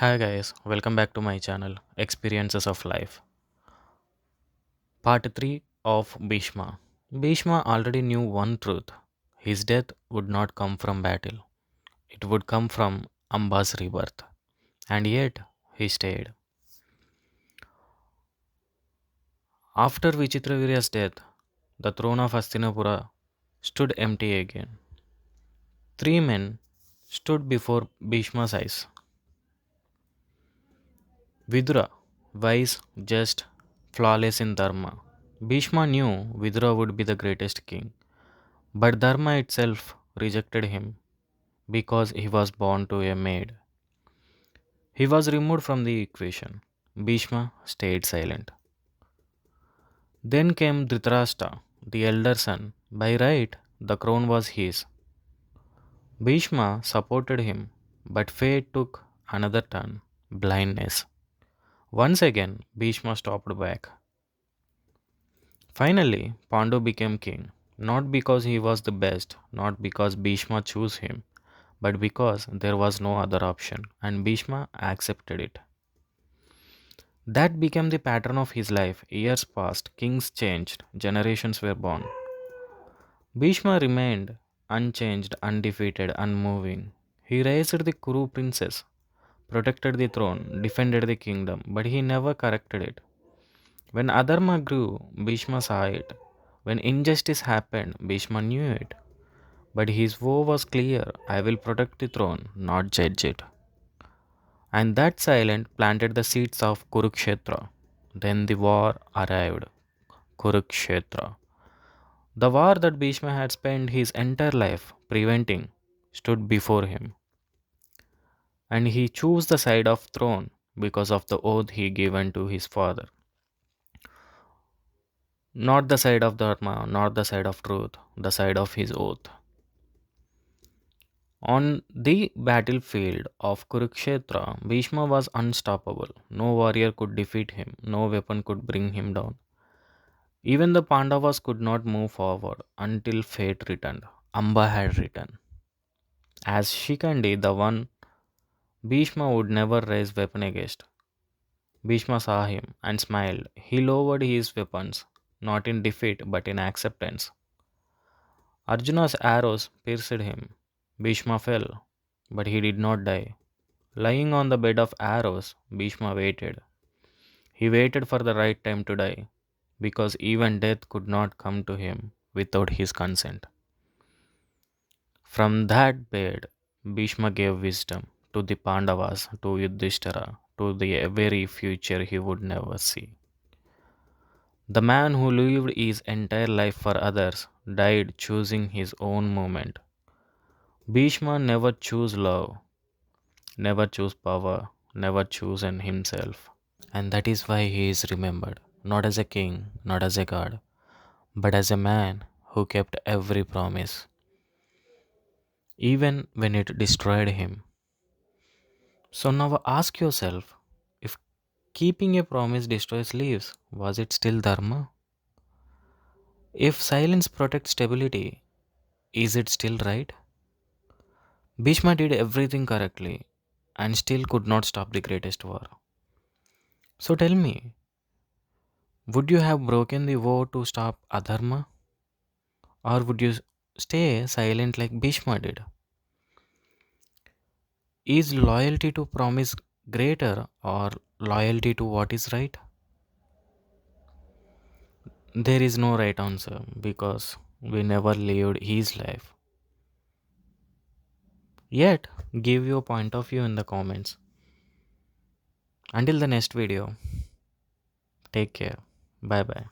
Hi guys, welcome back to my channel Experiences of Life. Part 3 of Bhishma. Bhishma already knew one truth. His death would not come from battle. It would come from Amba's rebirth. And yet he stayed. After Vichitravirya's death, the throne of Hastinapura stood empty again. Three men stood before Bhishma's eyes. Vidura, wise, just, flawless in dharma. Bhishma knew Vidura would be the greatest king. But Dharma itself rejected him because he was born to a maid. He was removed from the equation. Bhishma stayed silent. Then came Dhritarashtra, the elder son. By right, the crown was his. Bhishma supported him, but fate took another turn blindness. Once again, Bhishma stopped back. Finally, Pandu became king, not because he was the best, not because Bhishma chose him, but because there was no other option, and Bhishma accepted it. That became the pattern of his life. Years passed, kings changed, generations were born. Bhishma remained unchanged, undefeated, unmoving. He raised the Kuru princess, protected the throne, defended the kingdom, but he never corrected it. When adharma grew, Bhishma saw it. When injustice happened, Bhishma knew it. But his vow was clear: I will protect the throne, not judge it. And that silence planted the seeds of Kurukshetra. Then the war arrived. Kurukshetra. The war that Bhishma had spent his entire life preventing stood before him. And he chose the side of throne because of the oath he given to his father. Not the side of dharma, not the side of truth, the side of his oath. On the battlefield of Kurukshetra, Bhishma was unstoppable. No warrior could defeat him, no weapon could bring him down. Even the Pandavas could not move forward until fate returned. Amba had returned. As Shikandi, the one Bhishma would never raise weapon against. Bhishma saw him and smiled. He lowered his weapons, not in defeat but in acceptance. Arjuna's arrows pierced him. Bhishma fell, but he did not die. Lying on the bed of arrows, Bhishma waited. He waited for the right time to die, because even death could not come to him without his consent. From that bed, Bhishma gave wisdom to the Pandavas, to Yudhishthira, to the very future he would never see. The man who lived his entire life for others died choosing his own moment. Bhishma never chose love, never chose power, never chosen himself. And that is why he is remembered, not as a king, not as a god, but as a man who kept every promise, even when it destroyed him. So now ask yourself, if keeping a promise destroys lives, was it still dharma? If silence protects stability, is it still right? Bhishma did everything correctly and still could not stop the greatest war. So tell me, would you have broken the vow to stop adharma? Or would you stay silent like Bhishma did? Is loyalty to promise greater or loyalty to what is right? There is no right answer because we never lived his life. Yet, give your point of view in the comments. Until the next video, take care. Bye bye.